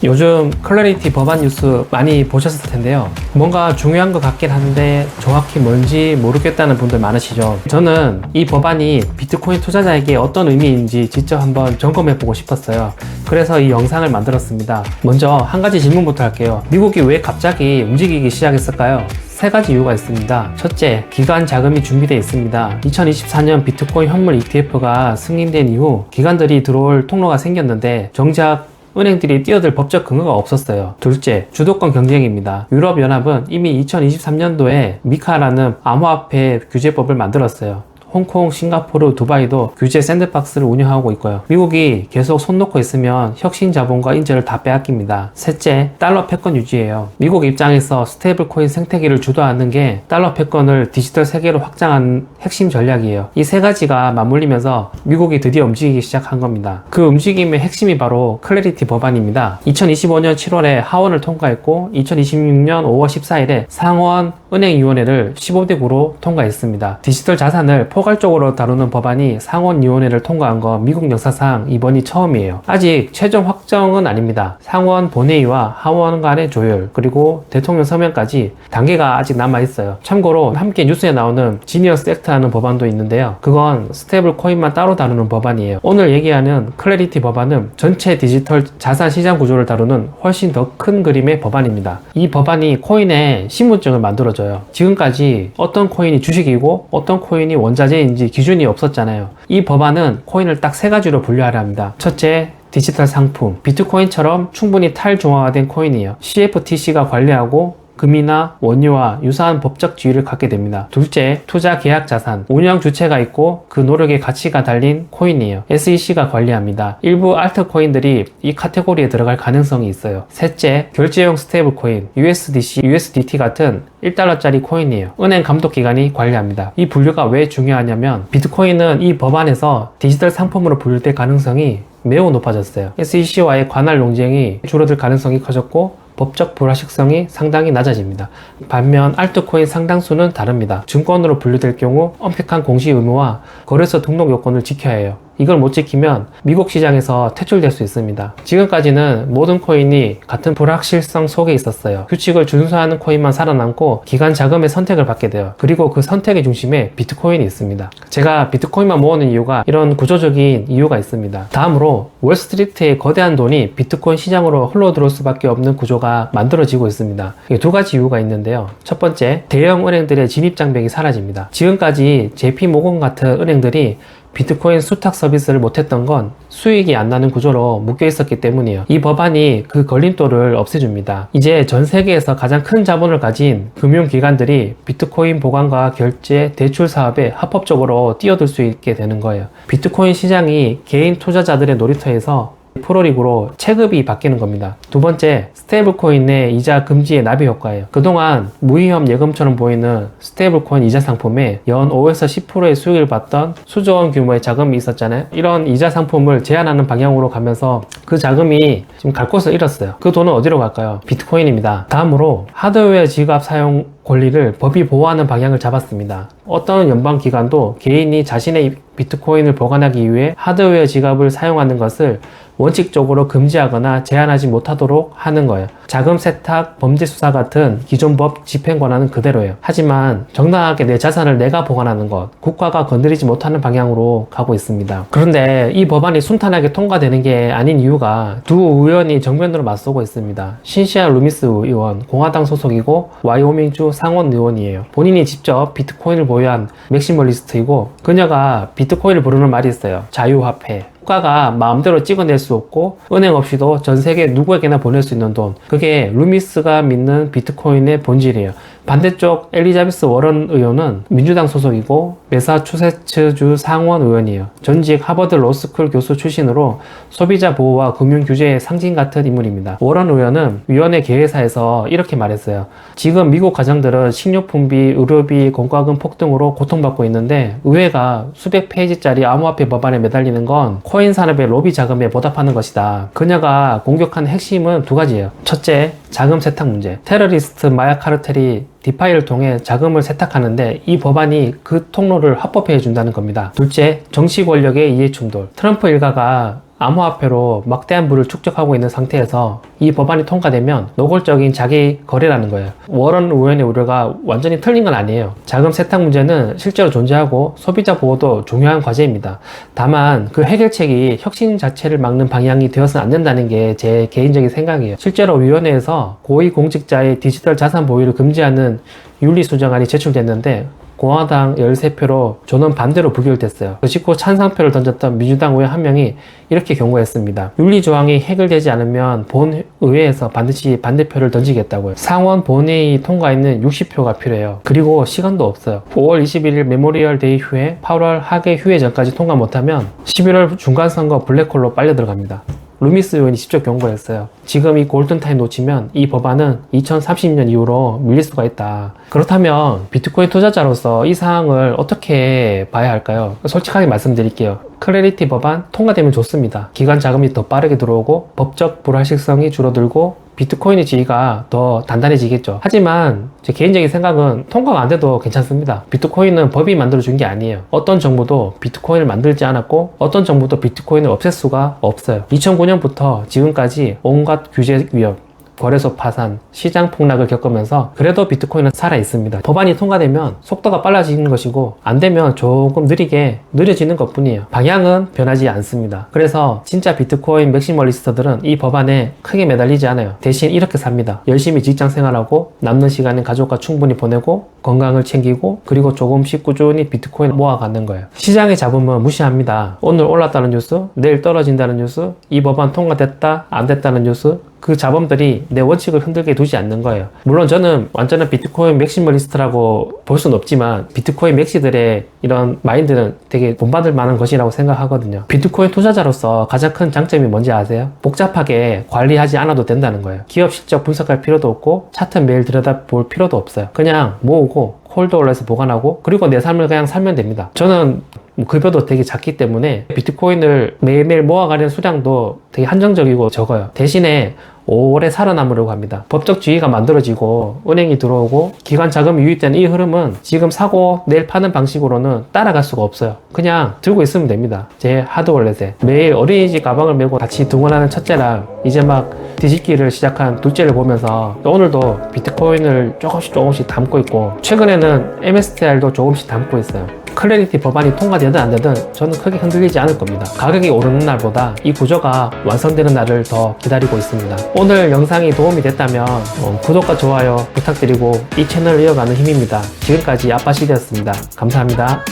요즘 클래리티 법안 뉴스 많이 보셨을 텐데요. 뭔가 중요한 것 같긴 한데 정확히 뭔지 모르겠다는 분들 많으시죠. 저는 이 법안이 비트코인 투자자에게 어떤 의미인지 직접 한번 점검해보고 싶었어요. 그래서 이 영상을 만들었습니다. 먼저 한 가지 질문부터 할게요. 미국이 왜 갑자기 움직이기 시작했을까요? 세 가지 이유가 있습니다. 첫째, 기관 자금이 준비되어 있습니다. 2024년 비트코인 현물 ETF가 승인된 이후 기관들이 들어올 통로가 생겼는데 정작 은행들이 뛰어들 법적 근거가 없었어요. 둘째, 주도권 경쟁입니다. 유럽연합은 이미 2023년도에 미카라는 암호화폐 규제법을 만들었어요. 홍콩, 싱가포르, 두바이도 규제 샌드박스를 운영하고 있고요. 미국이 계속 손 놓고 있으면 혁신 자본과 인재를 다 빼앗깁니다. 셋째, 달러 패권 유지예요. 미국 입장에서 스테이블 코인 생태계를 주도하는 게 달러 패권을 디지털 세계로 확장하는 핵심 전략이에요. 이 세 가지가 맞물리면서 미국이 드디어 움직이기 시작한 겁니다. 그 움직임의 핵심이 바로 클래리티 법안입니다. 2025년 7월에 하원을 통과했고 2026년 5월 14일에 상원 은행위원회를 15대 9로 통과했습니다. 디지털 자산을 포괄적으로 다루는 법안이 상원위원회를 통과한 건 미국 역사상 이번이 처음이에요. 아직 최종 확정은 아닙니다. 상원 본회의와 하원 간의 조율, 그리고 대통령 서명까지 단계가 아직 남아있어요. 참고로 함께 뉴스에 나오는 지니어스 액트라는 법안도 있는데요. 그건 스테이블 코인만 따로 다루는 법안이에요. 오늘 얘기하는 클래리티 법안은 전체 디지털 자산 시장 구조를 다루는 훨씬 더 큰 그림의 법안입니다. 이 법안이 코인의 신분증을 만들어줘요. 지금까지 어떤 코인이 주식이고 어떤 코인이 원자재인지 기준이 없었잖아요. 이 법안은 코인을 딱 세 가지로 분류하려 합니다. 첫째, 디지털 상품. 비트코인처럼 충분히 탈중앙화된 코인이에요. CFTC가 관리하고 금이나 원유와 유사한 법적 지위를 갖게 됩니다. 둘째, 투자 계약 자산. 운영 주체가 있고 그 노력의 가치가 달린 코인이에요. SEC가 관리합니다. 일부 알트코인들이 이 카테고리에 들어갈 가능성이 있어요. 셋째, 결제용 스테이블 코인. USDC, USDT 같은 1달러짜리 코인이에요. 은행 감독기관이 관리합니다. 이 분류가 왜 중요하냐면 비트코인은 이 법안에서 디지털 상품으로 분류될 가능성이 매우 높아졌어요. SEC와의 관할 논쟁이 줄어들 가능성이 커졌고 법적 불확실성이 상당히 낮아집니다. 반면 알트코인 상당수는 다릅니다. 증권으로 분류될 경우 엄격한 공시 의무와 거래소 등록 요건을 지켜야 해요. 이걸 못 지키면 미국 시장에서 퇴출될 수 있습니다. 지금까지는 모든 코인이 같은 불확실성 속에 있었어요. 규칙을 준수하는 코인만 살아남고 기관 자금의 선택을 받게 돼요. 그리고 그 선택의 중심에 비트코인이 있습니다. 제가 비트코인만 모으는 이유가 이런 구조적인 이유가 있습니다. 다음으로 월스트리트의 거대한 돈이 비트코인 시장으로 흘러들어올 수밖에 없는 구조가 만들어지고 있습니다. 두 가지 이유가 있는데요. 첫 번째, 대형 은행들의 진입 장벽이 사라집니다. 지금까지 JP모건 같은 은행들이 비트코인 수탁 서비스를 못했던 건 수익이 안 나는 구조로 묶여 있었기 때문이에요. 이 법안이 그 걸림돌을 없애줍니다. 이제 전 세계에서 가장 큰 자본을 가진 금융기관들이 비트코인 보관과 결제, 대출 사업에 합법적으로 뛰어들 수 있게 되는 거예요. 비트코인 시장이 개인 투자자들의 놀이터에서 프로리그로 체급이 바뀌는 겁니다. 두 번째, 스테이블코인 내 이자 금지의 나비 효과예요. 그동안 무위험 예금처럼 보이는 스테이블코인 이자 상품에 연 5에서 10%의 수익을 받던 수조원 규모의 자금이 있었잖아요. 이런 이자 상품을 제한하는 방향으로 가면서 그 자금이 지금 갈 곳을 잃었어요. 그 돈은 어디로 갈까요? 비트코인입니다. 다음으로 하드웨어 지갑 사용 권리를 법이 보호하는 방향을 잡았습니다. 어떤 연방기관도 개인이 자신의 비트코인을 보관하기 위해 하드웨어 지갑을 사용하는 것을 원칙적으로 금지하거나 제한하지 못하도록 하는 거예요. 자금 세탁, 범죄 수사 같은 기존 법 집행 권한은 그대로예요. 하지만 정당하게 내 자산을 내가 보관하는 것, 국가가 건드리지 못하는 방향으로 가고 있습니다. 그런데 이 법안이 순탄하게 통과되는 게 아닌 이유가 두 의원이 정면으로 맞서고 있습니다. 신시아 루미스 의원, 공화당 소속이고 와이오밍주 상원 의원이에요. 본인이 직접 비트코인을 보유한 맥시멀리스트이고 그녀가 비트코인을 부르는 말이 있어요. 자유화폐. 국가가 마음대로 찍어낼 수 없고 은행 없이도 전 세계 누구에게나 보낼 수 있는 돈, 그게 루미스가 믿는 비트코인의 본질이에요. 반대쪽 엘리자베스 워런 의원은 민주당 소속이고 매사추세츠주 상원 의원이에요. 전직 하버드 로스쿨 교수 출신으로 소비자 보호와 금융 규제의 상징 같은 인물입니다. 워런 의원은 위원회 개회사에서 이렇게 말했어요. 지금 미국 가정들은 식료품비, 의료비, 공과금 폭등으로 고통받고 있는데 의회가 수백 페이지짜리 암호화폐 법안에 매달리는 건 코인 산업의 로비 자금에 보답하는 것이다. 그녀가 공격한 핵심은 두 가지예요. 첫째, 자금 세탁 문제. 테러리스트 마약 카르텔이 디파이를 통해 자금을 세탁하는데 이 법안이 그 통로를 합법화해 준다는 겁니다. 둘째, 정치 권력의 이해 충돌. 트럼프 일가가 암호화폐로 막대한 부를 축적하고 있는 상태에서 이 법안이 통과되면 노골적인 자기 거래라는 거예요. 워런 의원의 우려가 완전히 틀린 건 아니에요. 자금 세탁 문제는 실제로 존재하고 소비자 보호도 중요한 과제입니다. 다만 그 해결책이 혁신 자체를 막는 방향이 되어서는 안 된다는 게 제 개인적인 생각이에요. 실제로 위원회에서 고위공직자의 디지털 자산 보유를 금지하는 윤리수정안이 제출됐는데 공화당 13표로 저는 반대로 부결됐어요. 그 직후 찬성표를 던졌던 민주당 의원 한 명이 이렇게 경고했습니다. 윤리조항이 해결되지 않으면 본의회에서 반드시 반대표를 던지겠다고요. 상원 본회의 통과에는 60표가 필요해요. 그리고 시간도 없어요. 5월 21일 메모리얼 데이 후에 8월 하계 휴회 전까지 통과 못하면 11월 중간선거 블랙홀로 빨려 들어갑니다. 루미스 의원이 직접 경고했어요. 지금 이 골든타임 놓치면 이 법안은 2030년 이후로 밀릴 수가 있다. 그렇다면 비트코인 투자자로서 이 사항을 어떻게 봐야 할까요? 솔직하게 말씀드릴게요. 클래리티 법안 통과되면 좋습니다. 기관 자금이 더 빠르게 들어오고 법적 불확실성이 줄어들고 비트코인의 지위가 더 단단해지겠죠. 하지만 제 개인적인 생각은 통과가 안 돼도 괜찮습니다. 비트코인은 법이 만들어준 게 아니에요. 어떤 정부도 비트코인을 만들지 않았고 어떤 정부도 비트코인을 없앨 수가 없어요. 2009년부터 지금까지 온갖 규제 위협, 거래소 파산, 시장 폭락을 겪으면서 그래도 비트코인은 살아있습니다. 법안이 통과되면 속도가 빨라지는 것이고 안 되면 조금 느려지는 것 뿐이에요. 방향은 변하지 않습니다. 그래서 진짜 비트코인 맥시멀리스트들은 이 법안에 크게 매달리지 않아요. 대신 이렇게 삽니다. 열심히 직장 생활하고 남는 시간은 가족과 충분히 보내고 건강을 챙기고 그리고 조금씩 꾸준히 비트코인을 모아가는 거예요. 시장의 잡음은 무시합니다. 오늘 올랐다는 뉴스, 내일 떨어진다는 뉴스, 이 법안 통과됐다, 안 됐다는 뉴스, 그 자본들이 내 원칙을 흔들게 두지 않는 거예요. 물론 저는 완전한 비트코인 맥시멀리스트라고 볼 수는 없지만 비트코인 맥시들의 이런 마인드는 되게 본받을 만한 것이라고 생각하거든요. 비트코인 투자자로서 가장 큰 장점이 뭔지 아세요? 복잡하게 관리하지 않아도 된다는 거예요. 기업 실적 분석할 필요도 없고 차트 매일 들여다볼 필요도 없어요. 그냥 모으고 홀더월렛에 보관하고 그리고 내 삶을 그냥 살면 됩니다. 저는 급여도 되게 작기 때문에 비트코인을 매일매일 모아가는 수량도 되게 한정적이고 적어요. 대신에 오래 살아남으려고 합니다. 법적 지위가 만들어지고 은행이 들어오고 기관 자금이 유입되는 이 흐름은 지금 사고 내일 파는 방식으로는 따라갈 수가 없어요. 그냥 들고 있으면 됩니다. 제 하드월렛에 매일 어린이집 가방을 메고 같이 등원하는 첫째랑 이제 막 뒤집기를 시작한 둘째를 보면서 오늘도 비트코인을 조금씩 담고 있고 최근에는 MSTR도 조금씩 담고 있어요. 클래리티 법안이 통과되든 안 되든 저는 크게 흔들리지 않을 겁니다. 가격이 오르는 날보다 이 구조가 완성되는 날을 더 기다리고 있습니다. 오늘 영상이 도움이 됐다면 구독과 좋아요 부탁드리고 이 채널을 이어가는 힘입니다. 지금까지 아빠시대였습니다. 감사합니다.